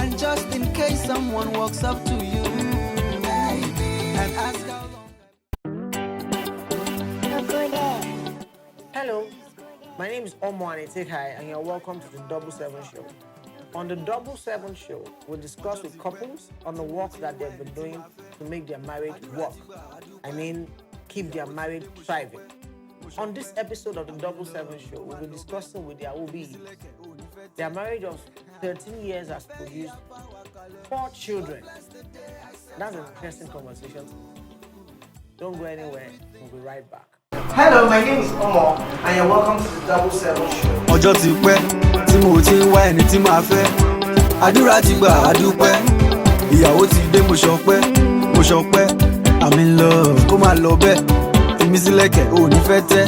And just in case someone walks up to you and asks how long. Hello, my name is Omo Anetekai, and you're welcome to the Double Seven Show. On the Double Seven Show, we'll discuss with couples on the work that they've been doing to make their marriage work. I mean, keep their marriage thriving. On this episode of the Double Seven Show, we'll be discussing with the AWOBIYI. Their marriage of 13 years has produced 4 children. That's an interesting conversation. Don't go anywhere. We'll be right back. Hello, my name is Omo, and you're welcome to the Double Seven Show. Ọjọ́ ti pẹ́ tí mo ti ń wá ẹni tí màá fẹ́. Àdúrà ti gbà àdúpẹ́. Ìyàwó ti dé mo ṣọpẹ́. I'm in love, kó máa lọ bẹ́ẹ̀. Èmi sílẹ̀kẹ̀ ò ní fẹ́ tẹ́.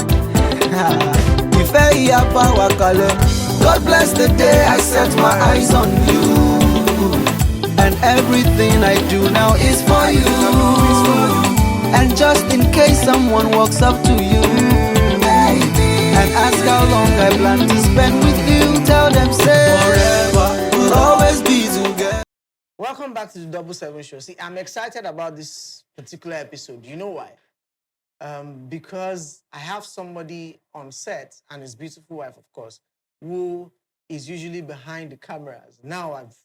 Ìfẹ́ ìyá bá wa kalẹ̀. God bless the day I set my eyes on you. And everything I do now is for you. And just in case someone walks up to you and ask how long I plan to spend with you, tell them say forever, we'll always be together. Welcome back to the Double Seven Show. See, I'm excited about this particular episode. You know why? Because I have somebody on set, and his beautiful wife, of course, who is usually behind the cameras. Now I've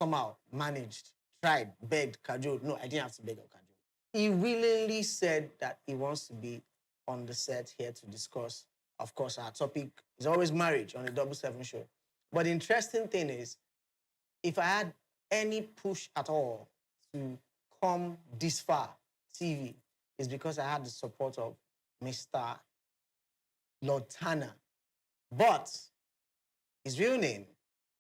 somehow managed, tried, begged, cajoled. No, I didn't have to beg or cajole. He willingly said that he wants to be on the set here to discuss. Of course, our topic is always marriage on the Double Seven Show. But the interesting thing is, if I had any push at all to come this far, TV, is because I had the support of Mr. Lord Tanner. But his real name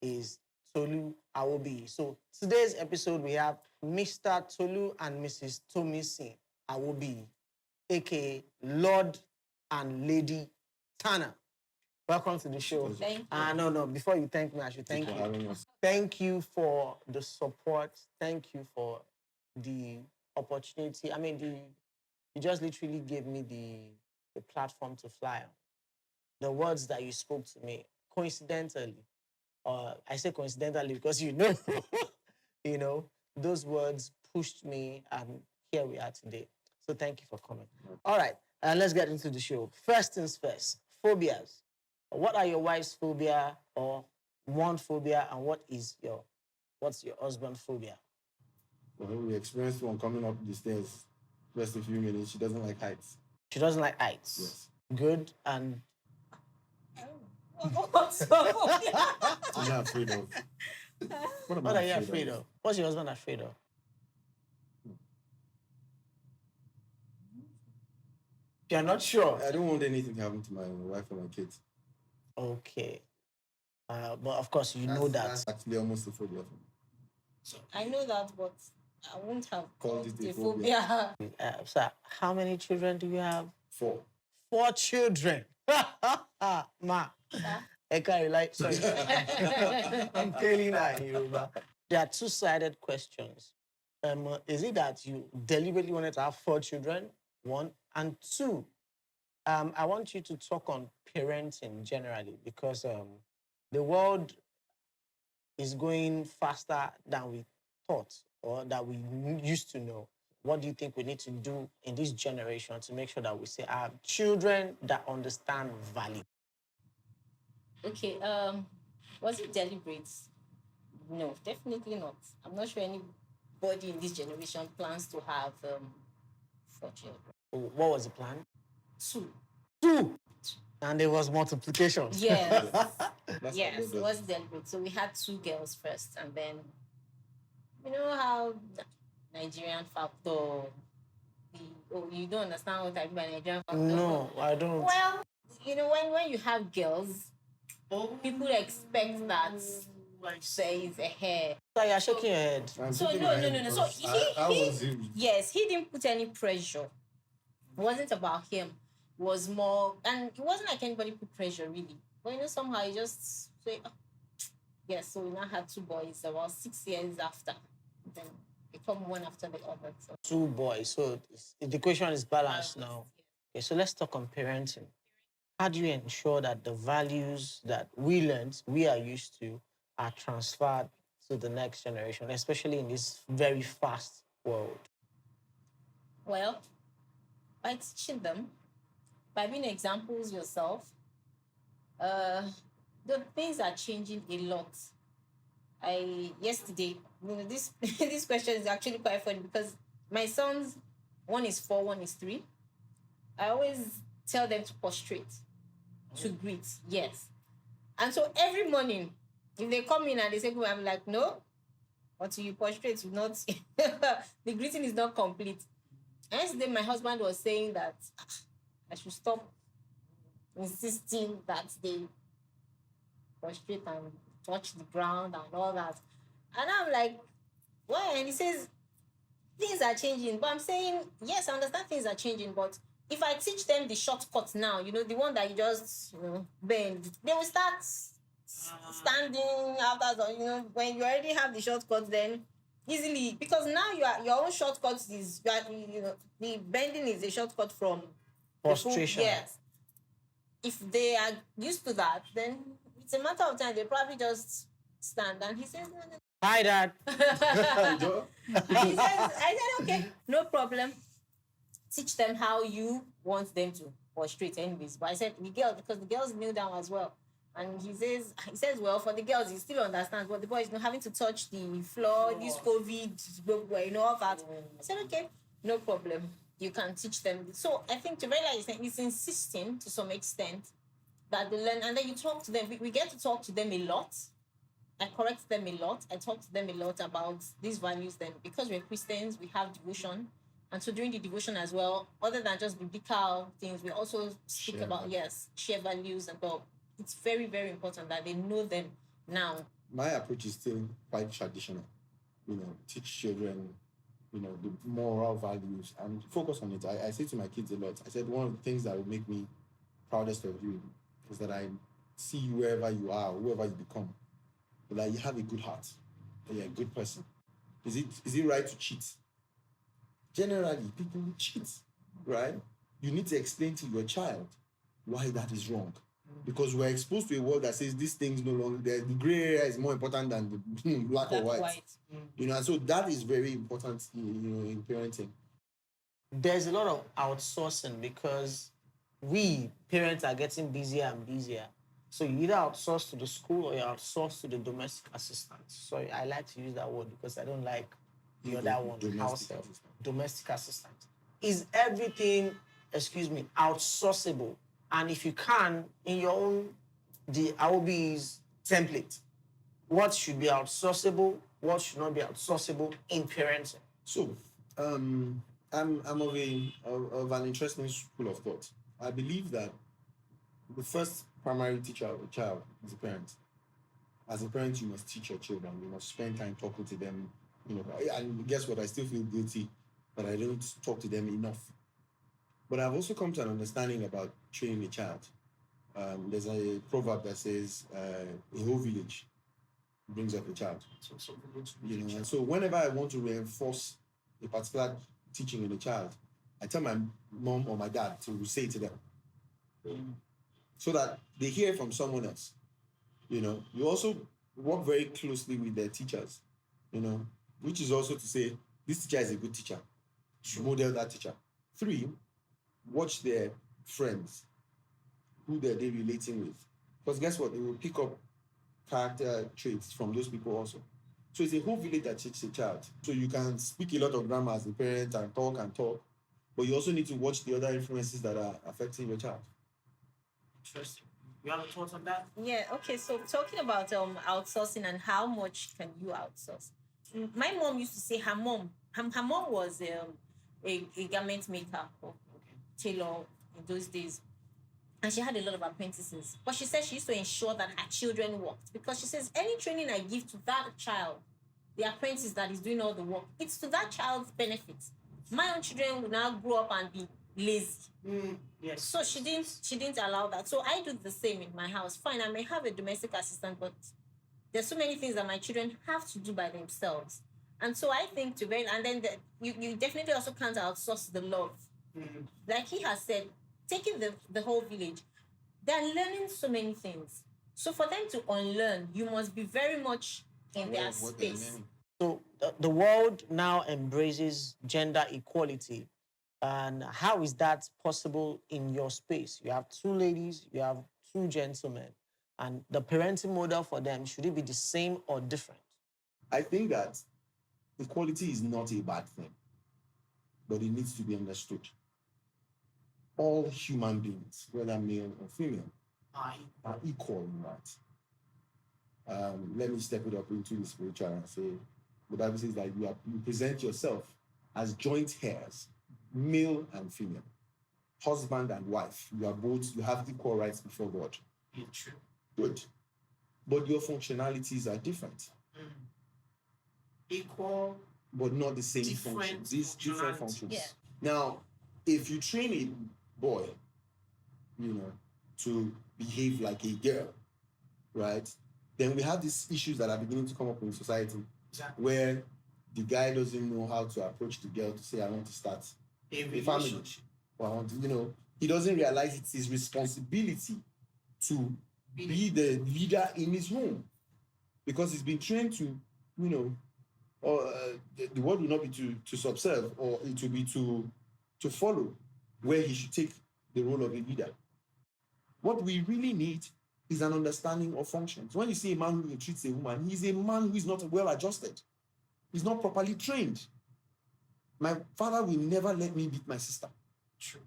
is Tolu AWOBIYI. So today's episode, we have Mr. Tolu and Mrs. Tomisin AWOBIYI, aka Lord and Lady Tanner. Welcome to the show. Thank you. No, before you thank me, I should thank you. Thank you for the support. Thank you for the opportunity. I mean, you just literally gave me the platform to fly on. The words that you spoke to me, coincidentally, I say coincidentally because you know, those words pushed me, and here we are today. So thank you for coming. All right, let's get into the show. First things first, phobias. What are your wife's phobia or one phobia, and what's your husband's phobia? Well, we experienced one coming up the stairs. Just a few minutes. She doesn't like heights. She doesn't like heights. Yes. Good. And What's up? What are you afraid of? what are you afraid of? What's your husband afraid of? You're not sure? I don't want anything to happen to my wife or my kids. Okay. But of course, you know that. That's actually almost a phobia for me. I know that, but I won't have Called called it a it a phobia. Sir, how many children do you have? 4. 4 children. Ma. I can't relate. Sorry. I'm telling that, Yoruba. There are two-sided questions. Is it that you deliberately wanted to have 4 children? 1. And 2, I want you to talk on parenting generally, because the world is going faster than we thought or that we used to know. What do you think we need to do in this generation to make sure that we say I have children that understand value? Okay, was it deliberate? No, definitely not. I'm not sure anybody in this generation plans to have 4 children. What was the plan? 2. 2. And there was multiplication. Yes. That's Yes, how it God was does deliberate. So we had 2 girls first, and then you know how Nigerian factor. You don't understand what I mean by Nigerian factor? No, I don't. Well, you know, when you have girls, people expect that there is a hair. So you're shaking your head. I'm So shaking no. my head So because I was him. yes, he didn't put any pressure. It wasn't about him. It was more, and it wasn't like anybody put pressure really. But you know, somehow he just say, oh. Yes. So we now had 2 boys about 6 years after. Then they come one after the other. So 2 boys. So the question is balanced now. Okay, so let's talk on parenting. How do you ensure that the values that we learned, we are used to, are transferred to the next generation, especially in this very fast world? Well, by teaching them, by being examples yourself, the things are changing a lot. Yesterday, this this question is actually quite funny because my sons, one is 4, one is 3. I always tell them to prostrate, to greet, yes. And so every morning, if they come in and they say, "Good," I'm like, no, until you prostrate, you not the greeting is not complete. And yesterday, my husband was saying that I should stop insisting that they prostrate and touch the ground and all that. And I'm like, why? And he says, things are changing. But I'm saying, yes, I understand things are changing, but if I teach them the shortcut now, the one that you just bend, they will start standing after, when you already have the shortcut, then easily, because now your own shortcut is, the bending is a shortcut from Prostration. Yes. If they are used to that, then it's a matter of time. They probably just stand. And he says, no, no. Hi, Dad. I said, okay, no problem. Teach them how you want them to prostrate anyways. But I said, because the girls kneel down as well. And he says, well, for the girls, he still understands, but the boys, having to touch the floor, this COVID, all that. I said, okay, no problem. You can teach them. So I think to realize it's insisting to some extent that they learn, and then you talk to them. We get to talk to them a lot. I correct them a lot. I talk to them a lot about these values. Then, because we're Christians, we have devotion. And so during the devotion as well, other than just biblical things, we also speak about, share values and all. It's very, very important that they know them now. My approach is still quite traditional. Teach children, the moral values and focus on it. I say to my kids a lot, I said, one of the things that will make me proudest of you is that I see you wherever you are, whoever you become, that you have a good heart, that you're a good person. Is it right to cheat? Generally, people cheat, right? You need to explain to your child why that is wrong. Because we're exposed to a world that says these things no longer, the gray area is more important than the black or white. And so that is very important, in parenting. There's a lot of outsourcing because we parents are getting busier and busier. So you either outsource to the school or you outsource to the domestic assistant. So I like to use that word because I don't like the other one, domestic assistant. Is everything, outsourceable? And if you can, in your own, the AWOBIYI's template, what should be outsourceable, what should not be outsourceable in parenting? So, I'm of an interesting school of thought. I believe that the first primary teacher of a child is a parent. As a parent, you must teach your children. You must spend time talking to them. And guess what? I still feel guilty that I don't talk to them enough. But I've also come to an understanding about training a child. There's a proverb that says, a whole village brings up a child. And so whenever I want to reinforce a particular teaching in a child, I tell my mom or my dad to say it to them. So that they hear from someone else. You also work very closely with their teachers, which is also to say, this teacher is a good teacher. You should model that teacher. 3, watch their friends, who they're relating with. Because guess what? They will pick up character traits from those people also. So it's a whole village that teaches a child. So you can speak a lot of grammar as a parent and talk, but you also need to watch the other influences that are affecting your child. Interesting. You have a thought on that? Yeah, okay. So talking about outsourcing and how much can you outsource? My mom used to say her mom was a garment maker or tailor in those days. And she had a lot of apprentices. But she said she used to ensure that her children worked. Because she says any training I give to that child, the apprentice that is doing all the work, it's to that child's benefit. My own children will now grow up and be lazy. Yes. So she didn't allow that. So I do the same in my house. Fine, I may have a domestic assistant, but there's so many things that my children have to do by themselves. And so I think you definitely also can't outsource the love. Like he has said, taking the whole village, they're learning so many things. So for them to unlearn, you must be very much in aware their of what they're space. learning. So the world now embraces gender equality. And how is that possible in your space? You have two ladies, you have two gentlemen. And the parenting model for them, should it be the same or different? I think that equality is not a bad thing, but it needs to be understood. All human beings, whether male or female, are equal in that. Let me step it up into the spiritual and say, the Bible says that you present yourself as joint heirs, male and female, husband and wife. You have equal rights before God. Yeah, true. Good. But your functionalities are different, Equal. but not the same Different functions. These different functionality. functions. Yeah. Now, if you train a boy, to behave like a girl, right? Then we have these issues that are beginning to come up in society, Exactly. where the guy doesn't know how to approach the girl to say, I want to start A a family. relationship. Or I want to, he doesn't realize it's his responsibility to be the leader in his home, because he's been trained to, the word will not be to subserve, or it will be to follow, where he should take the role of a leader. What we really need is an understanding of functions. When you see a man who treats a woman, he's a man who is not well adjusted. He's not properly trained. My father will never let me beat my sister. True.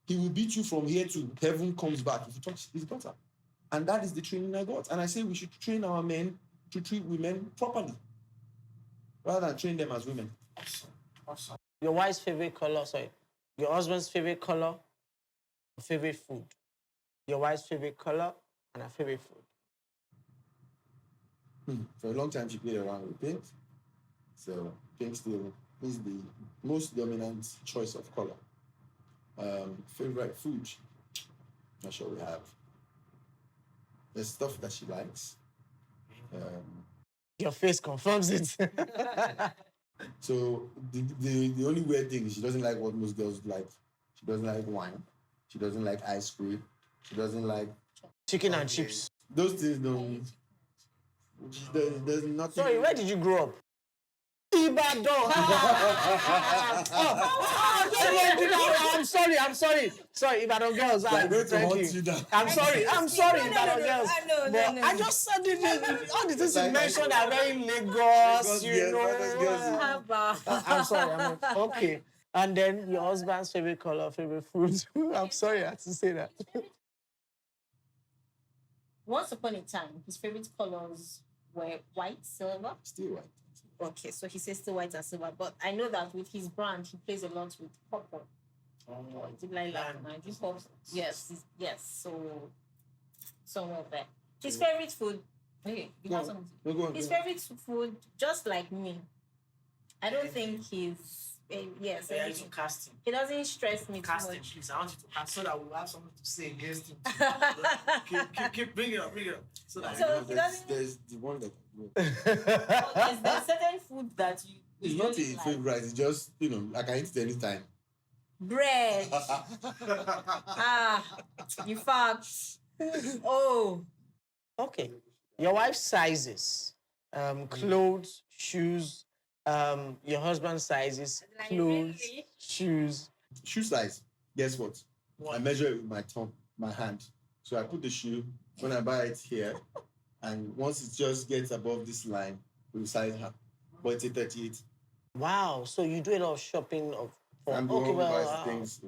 He will beat you from here to heaven comes back if you touch his daughter. And that is the training I got. And I say we should train our men to treat women properly, rather than train them as women. Awesome. Your wife's favorite color, your husband's favorite color, favorite food. Your wife's favorite color and her favorite food. For a long time, she played around with pink. So pink still is the most dominant choice of color. Favorite food? Not sure we have. There's stuff that she likes. Your face confirms it. So the only weird thing is she doesn't like what most girls like. She doesn't like wine. She doesn't like ice cream. She doesn't like Chicken and chips. those things. Don't. There's nothing. Sorry, where did you grow up? Ibadan. I'm sorry. Sorry, Ibadan girls. They're going to Thank hunt you. you down. I'm sorry, Ibadan girls. No. I just said it. All the things you Like- mentioned are very Lagos, Lagos girls. I'm sorry. Okay. And then your husband's favorite color, favorite food. I'm sorry I had to say that. Once upon a time, his favorite colors were white, silver. Still white. Okay, so he says still white and silver. But I know that with his brand, he plays a lot with purple. Is it lilac? Yes. So somewhere there. His favorite food. Okay, you Go have on. something. No, go on. His go on. favorite food, just like me. I don't think he's. Yes, Yeah, you casting. he doesn't stress me too Casting, much. please. I want you to cast so that we'll have something to say against him. keep bring it up. So that So he There's, doesn't. there's the one that There's certain food that you. it's you not a really like. favorite. It's just I can eat it anytime. Bread. In fact. Oh. Okay. Your wife's sizes, clothes, shoes, your husband's sizes, Like, clothes, really? shoes. Shoe size. Guess what? I measure it with my thumb, my hand. So I put the shoe when I buy it here, and once it just gets above this line, we size her. But it's a 38. Wow. So you do a lot of shopping I'm the one who buys things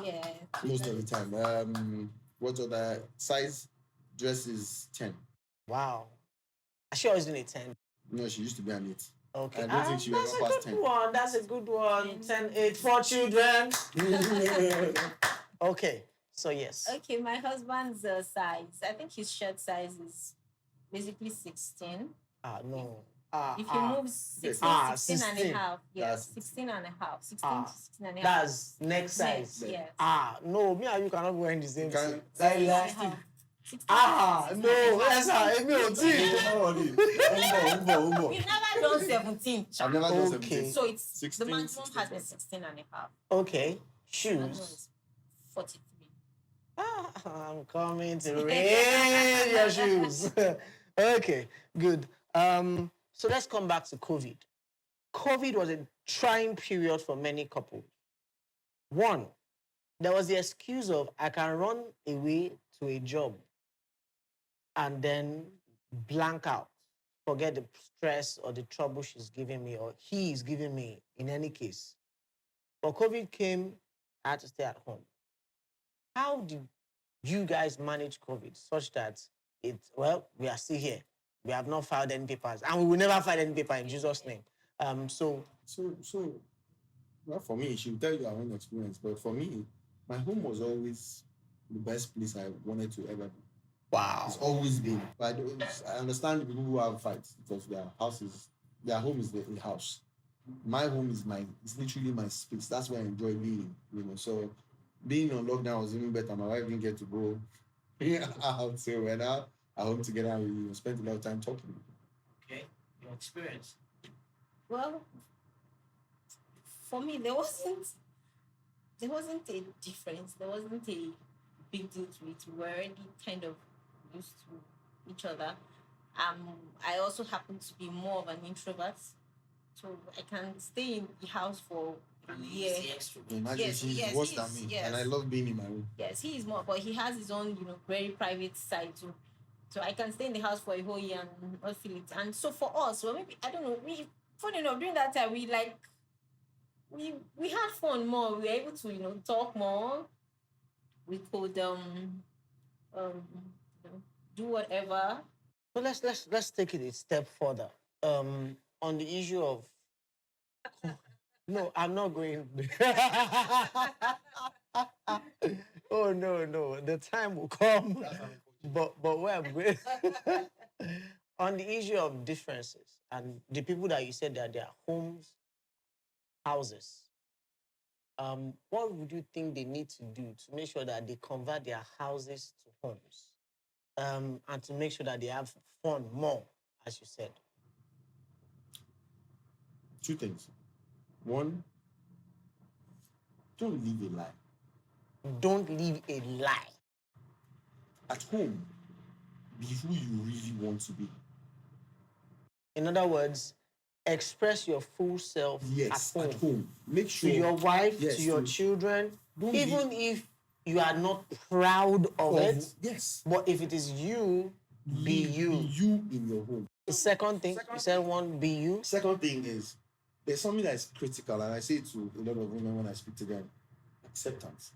Yeah. most of the time. What other size? Dress is 10. Wow. She always been a 10. No, she used to be an 8. Okay. I don't think she that's ever a passed good 10. one. That's a good one. 10, 8, 4 children. Okay. So yes. Okay, my husband's size. I think his shirt size is basically 16. No. If he moves 16, Ah, 16 and 16. a half. Yes, That's- 16 and a half. 16 Ah, to 16 and a half. That's next size. Yes. No, me and you cannot go in the same Can- thing. 16 and a Like, half. 16 no, yes, Emi ò tí. We've never done 17. I've never done Okay. 17. So it's 16, the maximum 16. has been 16 and a half. Okay. Maximum Shoes. is 43. I'm coming to raid your shoes. Okay, good. So let's come back to COVID. COVID was a trying period for many couples. One, there was the excuse of I can run away to a job and then blank out, forget the stress or the trouble she's giving me or he is giving me in any case. But COVID came, I had to stay at home. How did you guys manage COVID such that we are still here. We have not filed any papers and we will never file any paper in Jesus' name. So, well, for me, she will tell you our own experience, but for me, my home was always the best place I wanted to ever be. Wow. It's always been. But I understand the people who have fights because their home is the house. My home is it's literally my space. That's where I enjoy being, So being on lockdown was even better. My wife didn't get to go out, so we're now at home together and we spent a lot of time talking. Okay, your experience. Well, for me, there wasn't a difference. There wasn't a big deal to it. We were already kind of used to each other. I also happen to be more of an introvert, so I can stay in the house for a year. Imagine she's worse than me, yes. and I love being in my room. Yes, he is more, but he has his own, very private side too. So I can stay in the house for a whole year and not feel it. And so for us, well, maybe I don't know. Funny enough, during that time, we had fun more. We were able to, talk more. We could do whatever. So let's take it a step further. On the issue of no, I'm not going. Oh no, the time will come. But where I'm going on the issue of differences and the people that you said that their homes, houses. What would you think they need to do to make sure that they convert their houses to homes? And to make sure that they have fun more, as you said? Two things. One, don't live a lie. Don't live a lie. At home, be who you really want to be. In other words, express your full self at home. Make sure to your wife, to your children, even if you are not proud of it. Yes. But if it is you, be you. Be you in your home. The second thing, you said one, be you. Second thing is, there's something that is critical, and I say it to a lot of women when I speak to them. Acceptance.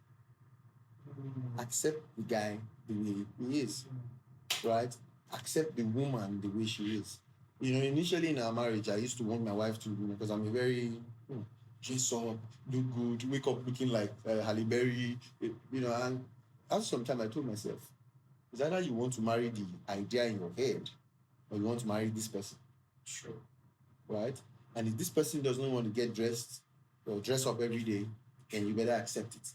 Accept the guy the way he is, right? Accept the woman the way she is. Initially in our marriage, I used to want my wife to, because I'm a very dress up, look good, wake up looking like Halle Berry, and after some time I told myself, is either you want to marry the idea in your head or you want to marry this person. Sure. Right? And if this person does not want to get dressed or dress up every day, then you better accept it.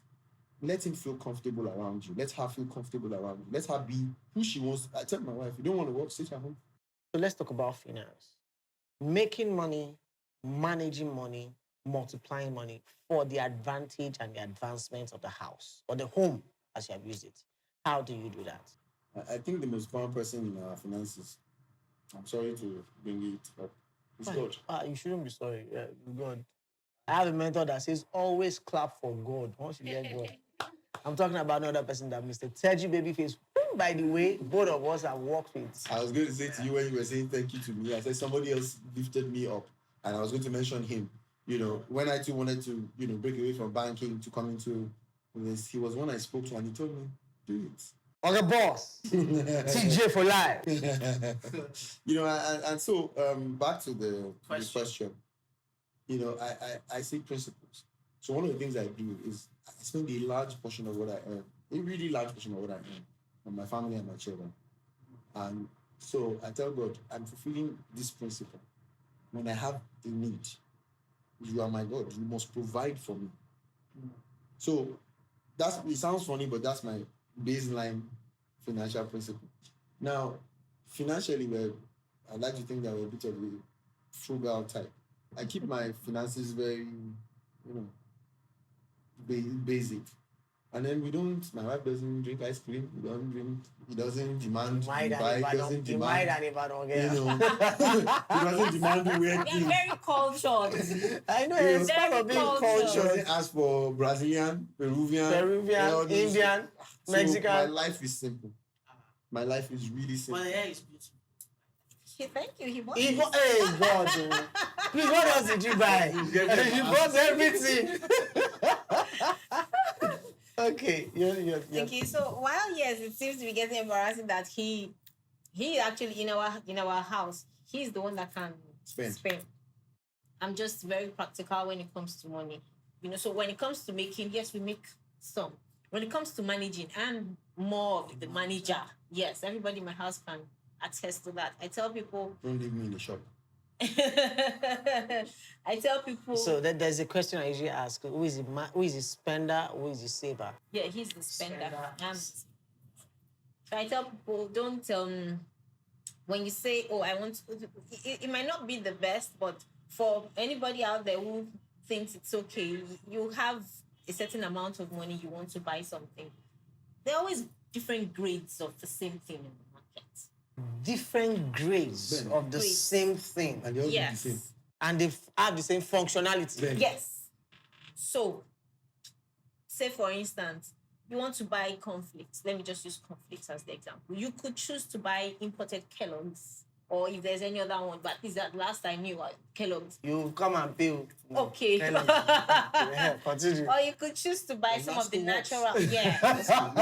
Let him feel comfortable around you. Let her feel comfortable around you. Let her be who she wants. I tell my wife, you don't want to work, sit at home. So let's talk about finance. Making money, managing money, multiplying money for the advantage and the advancement of the house or the home as you have used it. How do you do that? I think the most common person in our finances, I'm sorry to bring it up, is God. You shouldn't be sorry. God. I have a mentor that says always clap for God once you get God. I'm talking about another person that Mr. Terji Babyface, whom, by the way, both of us have worked with. I was going to say to you when you were saying thank you to me, I said somebody else lifted me up, and I was going to mention him. When I too wanted to, break away from banking to come into this, he was one I spoke to, and he told me, do it. Okay, boss. TJ for life. And so back to the question. I see principles. So one of the things I do is I spend a large portion of what I earn, a really large portion of what I earn, on my family and my children. And so I tell God, I'm fulfilling this principle. When I have a need, you are my God. You must provide for me. So it sounds funny, but that's my baseline financial principle. Now, financially, I'd like to think that we're a bit of a frugal type. I keep my finances very, basic. And then my wife doesn't drink ice cream. We don't drink. He doesn't demand You might Dubai. and He doesn't you might demand. and if I don't You get know, he doesn't demand weird We are things. very cultured. I know You it's know, part of being very He cultured. cultured. doesn't ask for Brazilian, Peruvian, all those- Indian, So Mexican. my life is simple. My life is really simple. But the hair is beautiful. Thank you. He bought Hey, this. God. Oh. Please, what else did you buy? You bought everything. Okay. You're. Okay, so while yes, it seems to be getting embarrassing that he actually in our house, he's the one that can Spend. I'm just very practical when it comes to money. So when it comes to making, yes, we make some. When it comes to managing, I'm more of the manager. Yes, everybody in my house can attest to that. I tell people Don't leave me in the shop. I tell people So there's a question I usually ask: who is the spender? Who is the saver? yeah, he's the spender. So I tell people, don't when you say, oh, I want it might not be the best, but for anybody out there who thinks it's okay, you have a certain amount of money, you want to buy something. There are always different grades of the same thing in the market. Different grades Ben. of the Grades. same thing, And they all do the Yes. same. and they have the same functionality. Ben. Yes. So, say for instance, you want to buy conflicts. Let me just use conflicts as the example. You could choose to buy imported Kellogg's, or if there's any other one, but at least that last I knew Kellogg's. You come and pay. Okay. Yeah, continue. Or you could choose to buy some of the Nasco natural, some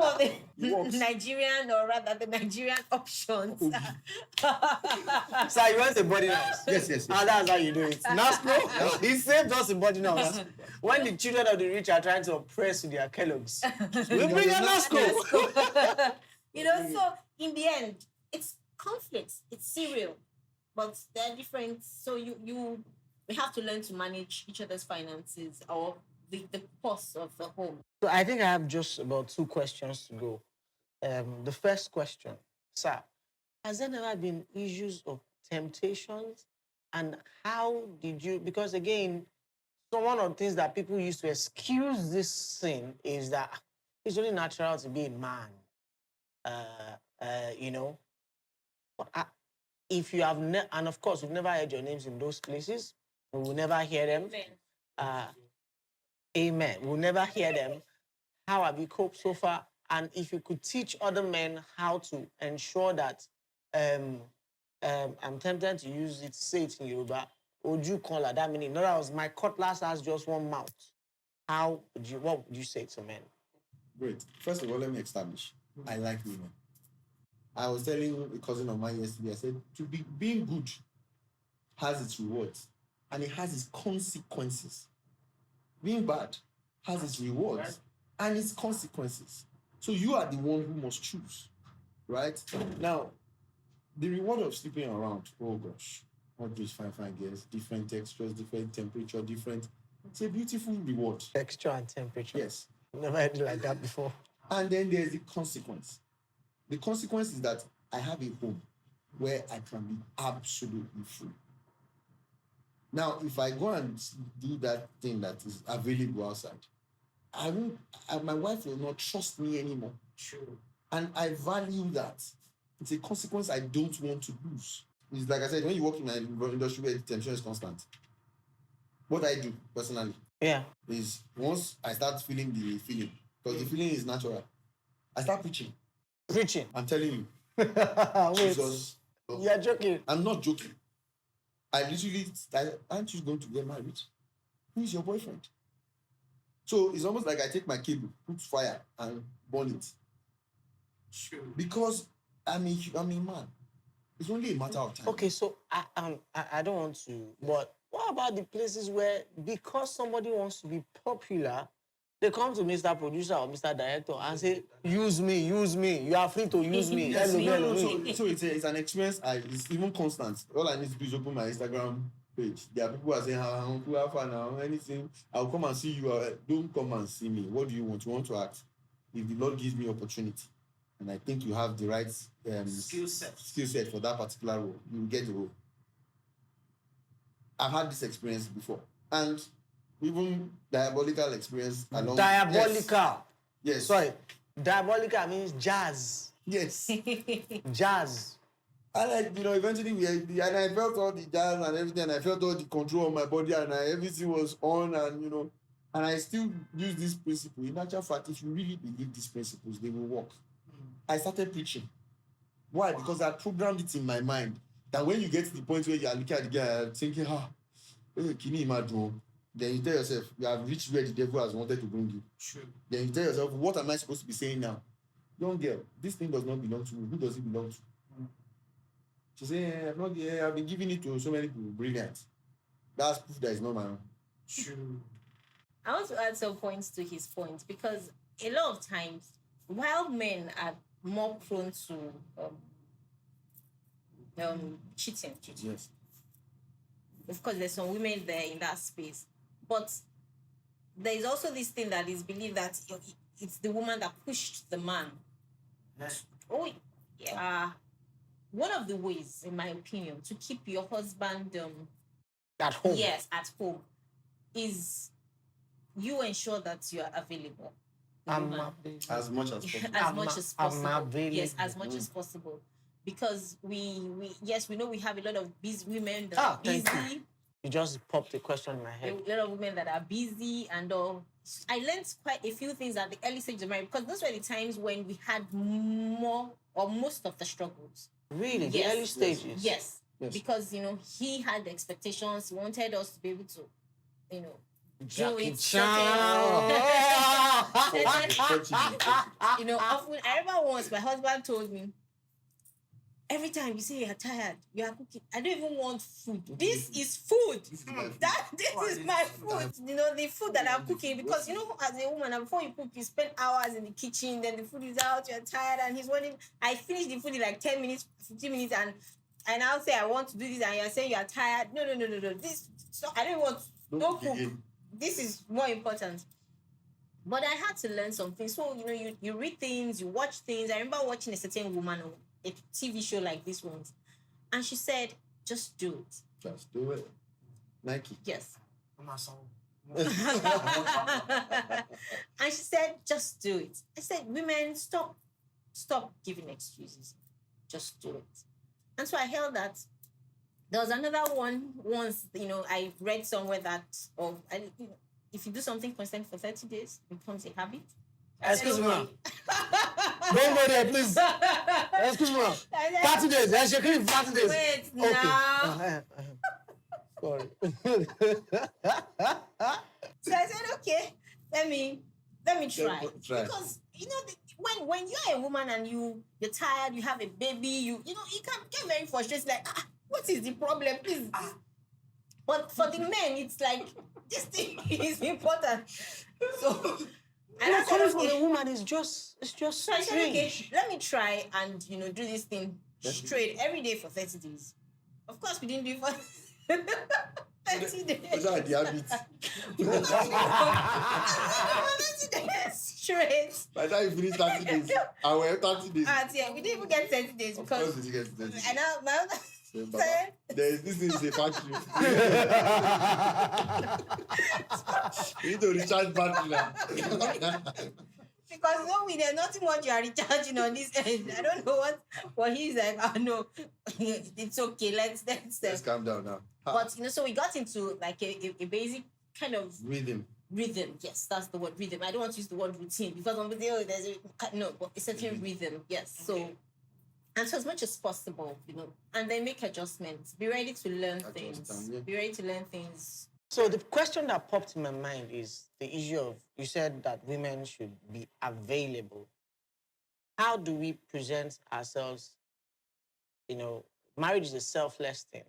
of the works. Nigerian, or rather the Nigerian options. So you want a body house? Yes. And that's how you do it. Nasco, he saved us a body house. When the children of the rich are trying to oppress with their Kellogg's, we bring a Nasco. So in the end, it's conflicts, it's cereal, but they're different. So we have to learn to manage each other's finances or the cost of the home. So I think I have just about 2 questions to go. The first question, sir, has there never been issues of temptations, and how did you? Because again, so one of the things that people use to excuse this sin is that it's only natural to be a man. But if you have, and of course, we've never heard your names in those places, we will never hear them. Amen. We'll never hear them. How have you coped so far? And if you could teach other men how to ensure that, I'm tempted to use it, say it in Yoruba, Oju kola, that meaning, in other words, my cutlass has just one mouth. What would you say to men? Great. First of all, let me establish. I like women. I was telling a cousin of mine yesterday, I said, being good has its rewards and it has its consequences. Being bad has its rewards and its consequences. So you are the one who must choose, right? Now, the reward of sleeping around, oh gosh, all these fine girls, different textures, different temperature, it's a beautiful reward. Texture and temperature. Yes. Never heard it like that before. And then there's the consequence. The consequence is that I have a home where I can be absolutely free. Now, if I go and do that thing that is available outside, my wife will not trust me anymore. True. And I value that. It's a consequence I don't want to lose. It's like I said, when you work in an industry where tension is constant, what I do personally is once I start feeling the feeling, because the feeling is natural, I start preaching. Preaching. I'm telling you. Wait, Jesus. you're joking. I'm not joking. Aren't you going to get married? Who is your boyfriend? So it's almost like I take my cable, put fire, and burn it. True. Because I'm a man. It's only a matter of time. Okay, so I don't want to, but what about the places where, because somebody wants to be popular, they come to Mr. Producer or Mr. Director and say, use me, you are free to use me. Yes, Hello. So it's an experience. It's even constant. All I need to do is open my Instagram page. There are people who are saying, who have fun now, anything. I'll come and see you. Don't come and see me. What do you want? You want to act? If the Lord gives me opportunity, and I think you have the right Skill set for that particular role, you will get the role. I've had this experience before, and even diabolical experience along. Diabolical. Yes. Sorry, diabolical means jazz. Yes. Jazz. And eventually and I felt all the jazz and everything, and I felt all the control on my body, and everything was on, and and I still use this principle. In actual fact, if you really believe these principles, they will work. I started preaching. Why? Wow. Because I programmed it in my mind that when you get to the point where you are looking at the guy and thinking, can you imagine? Then you tell yourself, you have reached where the devil has wanted to bring you. True. Then you tell yourself, what am I supposed to be saying now? Young girl, this thing does not belong to me. Who does it belong to? She said, I've been giving it to so many people. Brilliant. That's proof that it's not my own. True. I want to add some points to his point, because a lot of times, while men are more prone to cheating, Yes. of course, there's some women there in that space, but there is also this thing that is believed that it's the woman that pushed the man. Yes. Oh, yeah. One of the ways, in my opinion, to keep your husband At home. yes, at home, is you ensure that you are available. I'm Woman. As much as possible. As much as possible. available. Yes, as much as possible. Because we know we have a lot of busy women that are thank busy. You just popped a question in my A head. lot of women that are busy and all. I learned quite a few things at the early stage of marriage, because those were the times when we had more or most of the struggles. Really? The Yes. early stages? Yes. Yes. Because, he had expectations. He wanted us to be able to, do Jackie it Chan. often, I remember once my husband told me, every time you say you're tired, you are cooking, I don't even want food. This is food. This is my food. The food that I'm cooking, because, as a woman, before you cook, you spend hours in the kitchen, then the food is out, you're tired, and he's wanting, I finish the food in like 10 minutes, 15 minutes, and I'll say, I want to do this, and you're saying you're tired. No. This, so I don't want, don't cook. This is more important. But I had to learn something. So, you read things, you watch things. I remember watching a certain woman on a TV show like this one, and she said, just do it. Just do it. Nike. Yes. I'm not so. And she said, just do it. I said, women, stop giving excuses. Just do it. And so I held that. There was another one once, I read somewhere that if you do something constant for 30 days, it becomes a habit. Excuse me, ma'am. Don't go there, please. Excuse me, ma'am. 30 days. That's your 30 days. Wait, Okay. now. Sorry. So I said, okay, let me try. Try. Because, when you're a woman and you're tired, you have a baby, you can get very frustrated, like, what is the problem, please? But for the men, it's like, this thing is important. So, and I said, coming from okay. a woman is just So I said, okay, strange. let me try and, do this thing straight every day for 30 days. Of course, we didn't do it for 30 days. Those are the habits. 30 days straight. By the time you finish 30 days, I will have 30 days. Yeah, we didn't even get 30 days Of course, because. you get 30 days. And now Say, Baba, this is a factory. You need to recharge battery now. because there's nothing much you are recharging on this end. I don't know what he's like. Oh no, it's okay. Let's Let's calm down now. But so we got into like a basic kind of Rhythm. Yes, that's the word, rhythm. I don't want to use the word routine because on video there's but a certain rhythm. Yes, so. And so as much as possible, and then make adjustments. Be ready to learn things. Yeah. Be ready to learn things. So the question that popped in my mind is the issue of, you said that women should be available. How do we present ourselves? Marriage is a selfless thing.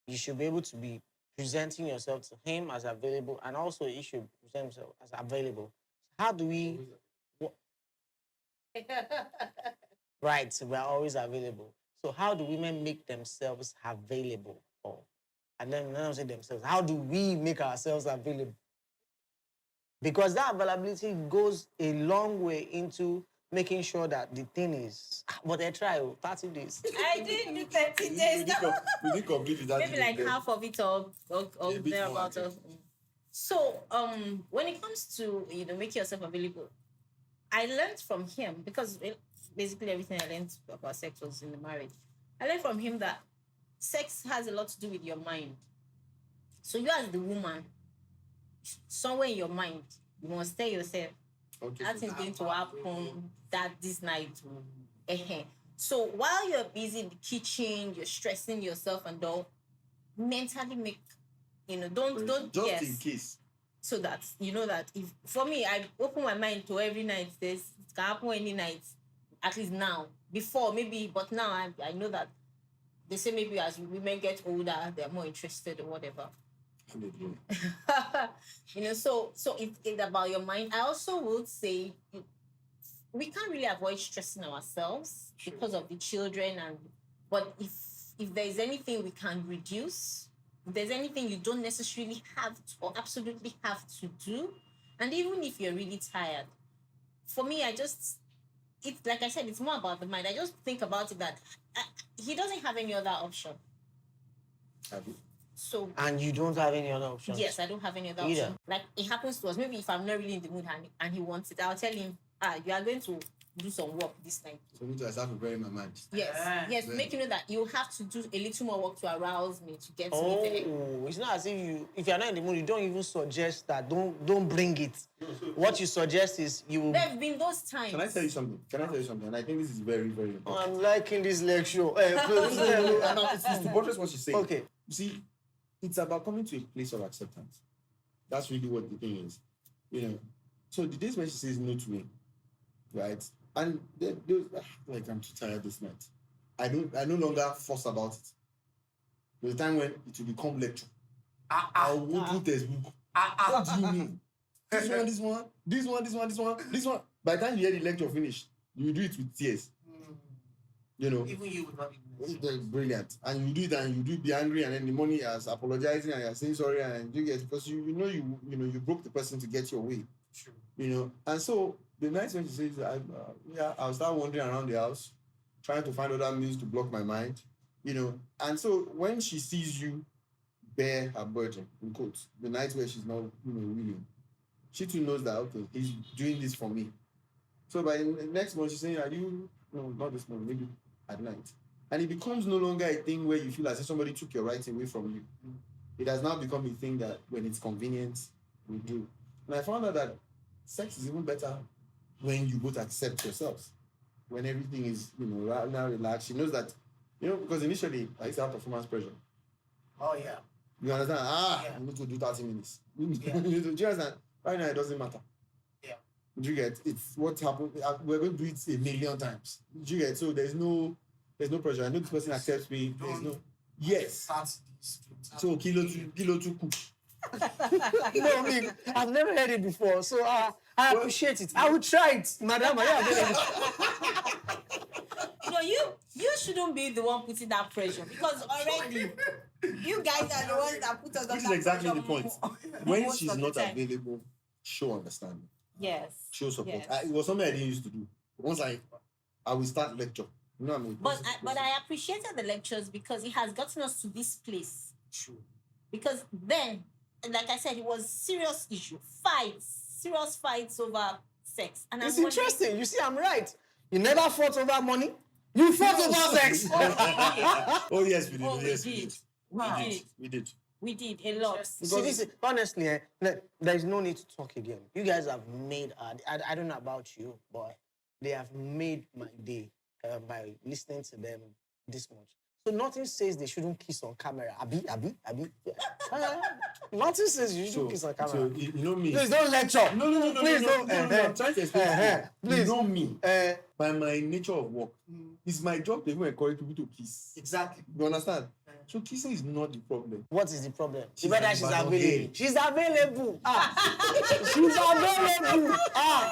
You should be able to be presenting yourself to him as available, and also he should present himself as available. How do we... Right, so we're always available. So how do women make themselves available? And then I don't say themselves. How do we make ourselves available? Because that availability goes a long way into making sure that the thing is... But I try 30 days. I didn't do 30 days. We didn't complete it. Maybe like half of it or thereabouts. So when it comes to make yourself available, I learned from him because basically everything I learned about sex was in the marriage. I learned from him that sex has a lot to do with your mind. So you as the woman, somewhere in your mind, you must tell yourself, Okay. that is going to happen that this night. So while you're busy in the kitchen, you're stressing yourself and all, mentally make, don't just yes. in case. So that you know that if for me, I open my mind to every night. It can happen any night, at least now. Before maybe, but now I know that they say maybe as women get older, they're more interested or whatever. So it's about your mind. I also would say we can't really avoid stressing ourselves because of the children, but if there's anything we can reduce, if there's anything you don't necessarily have to or absolutely have to do, and even if you're really tired, for me, it's like I said, it's more about the mind. I just think about it that he doesn't have any other option. Have you? So And you don't have any other options? yes, I don't have any other Either. option. Like it happens to us. Maybe if I'm not really in the mood and he wants it, I'll tell him, you are going to do some work this time. So me too, I start preparing my mind. Yes, Then- make you know that you have to do a little more work to arouse me to get me there. Oh, it's not as if you're not in the mood, you don't even suggest that. Don't bring it. What you suggest is you will. There have been those times. Can I tell you something? And I think this is very, very important. I'm liking this lecture. It's to buttress what she's saying. Okay. You see, it's about coming to a place of acceptance. That's really what the thing is. So the days when she says no to me, right? And like, I'm too tired this night. I no longer fuss about it. There's a time when it will become lecture. I'll go through textbook. What do you mean? This one. By the time you hear the lecture finished, you do it with tears. Even you would not even It's brilliant. And you do it and you do be angry, and then the money is apologizing and you're saying sorry, and you get, because you you broke the person to get your way. True. And so the night when she says, I'll start wandering around the house, trying to find other means to block my mind, And so when she sees you bear her burden, in quotes, the night where she's not, willing, she too knows that, okay, he's doing this for me. So by the next month, she's saying, no, not this morning, maybe at night. And it becomes no longer a thing where you feel as if somebody took your rights away from you. It has now become a thing that when it's convenient, we do. And I found out that sex is even better when you both accept yourselves. When everything is, now relaxed. She knows that, because initially I used to have performance pressure. Oh, yeah. You understand? Yeah. I need to do 30 minutes. Yeah. Do you understand? Right now it doesn't matter. Yeah. Do you get? It's what happened. We're going to do it 1,000,000 times. Do you get? So there's no pressure. I know this person accepts me. There's no. Yes. So kilo to cook. I mean, I've never heard it before, so I appreciate it. I will try it, madam. You shouldn't be the one putting that pressure because already you guys are the ones that put us on Which that is exactly pressure the point. most When of she's the not time. available, show understanding, Yes. show support. Yes. It was something I didn't used to do. Once I will start lecture. You know what I mean? But I appreciated the lectures because it has gotten us to this place. True. Because then, like I said, it was serious issue. Serious fights over sex. And It's I'm wondering- interesting. You see, I'm right. You never fought over money. You fought over sex. Oh yes, we did. Oh, we Yes, did. we We did. We did. We did a lot. See, this is, honestly, there is no need to talk again. You guys have made, I don't know about you, but they have made my day by listening to them this much. So nothing says they shouldn't kiss on camera. Abi. Nothing says you shouldn't kiss on camera. So you know me. Please don't lecture. No. Please don't. I'm trying to explain to you. You Please. know me. By my nature of work, it's my job to even encourage people to kiss. Exactly. You understand? So kissing is not the problem. What is the problem? She's Whether she's available. She's available. She's available.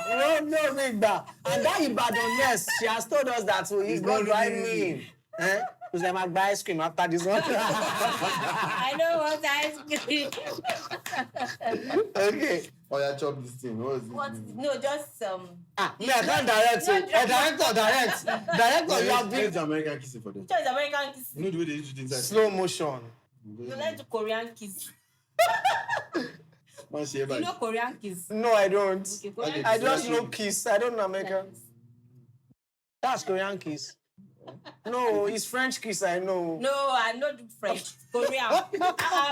No, Migba. And that Ibadan, yes, she has told us that so he's not driving me. Because I might buy ice cream after this one. I know what ice cream. Okay. Oh, yeah, chop this thing. What is it? What? No, just Me, I can't direct. So, director, direct. Director, you have Where's been the American kissing for them? choice American kiss. You know the way they used to do inside? slow motion. You like the Korean kiss. Man, see You everybody. know Korean kiss. No, I don't. Okay, Korean I kiss. just know Kiss. I don't know American. That's Korean Kiss. No, it's French Kiss. I know. No, I know the French. Korean.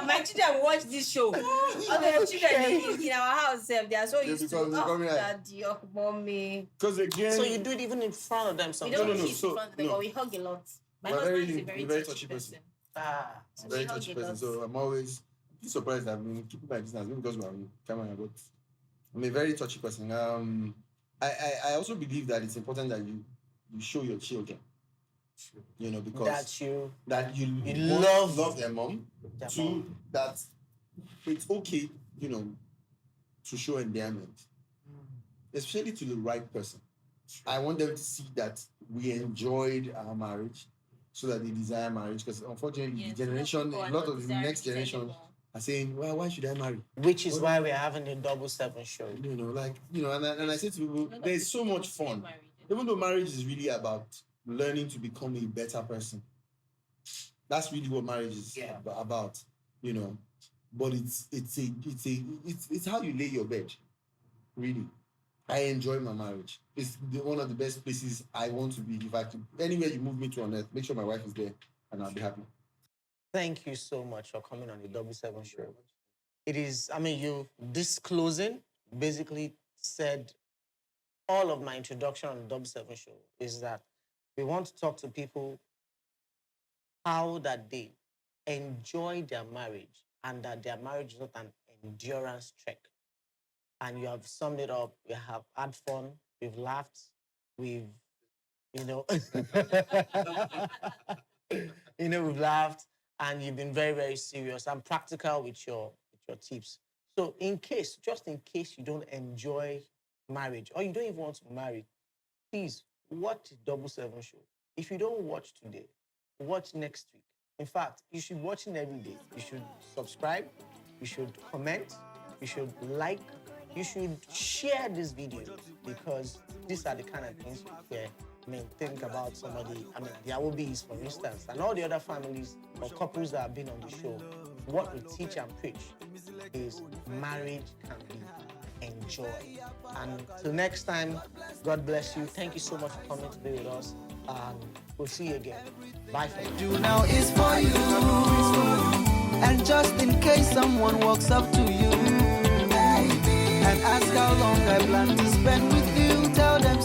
My children watch this show. All the children in our house, they are so They used to. become- they Oh, come here. daddy, oh, mommy. Because again, So you do it even in front of them We sometimes. don't no, no. kiss So, in front of them, no. but we hug a lot. My We're husband very- is a very, we're very touchy touchy person. Ah. So very we hug touchy a person. lot. So I'm always surprised that I'm keeping my distance maybe because we're on camera, but I'm a very touchy person. I also believe that it's important that you show your children, you know, because That you you love their mom. their Two, mom. that it's okay, you know, to show endearment, especially to the right person. I want them to see that we enjoyed our marriage, so that they desire marriage. Because unfortunately, Yes, the generation, people a are lot not of the desiring next it generation anymore. are saying, "Well, why should I marry?" Which is why we're having a 7 show. You know, like, you know, and I say to people, A lot of there's so people much don't get fun. married. Even though marriage is really about learning to become a better person. That's really what marriage is about, you know. But it's how you lay your bed, really. I enjoy my marriage. It's one of the best places I want to be. If I could, anywhere you move me to on earth, make sure my wife is there, and I'll be happy. Thank you so much for coming on the 7 show. It is, I mean, this closing basically said all of my introduction on the 7 show is that we want to talk to people how that they enjoy their marriage and that their marriage is not an endurance trek. And you have summed it up. We have had fun. We've laughed. We've, you know, we've laughed, and you've been very, very serious and practical with your tips. So, just in case you don't enjoy marriage or you don't even want to marry, please watch the 7 show. If you don't watch today, watch next week. In fact, you should watch it every day. You should subscribe. You should comment. You should like. You should share this video because these are the kind of things you hear. I mean, think about somebody, I mean, the AWOBIYIs, for instance, and all the other families or couples that have been on the show. What we teach and preach is marriage can be enjoyed. And till next time, God bless you. Thank you so much for coming to be with us. And we'll see you again. Bye for now. Do now is for you. And just in case someone walks up to you and ask how long I plan to spend with you, tell them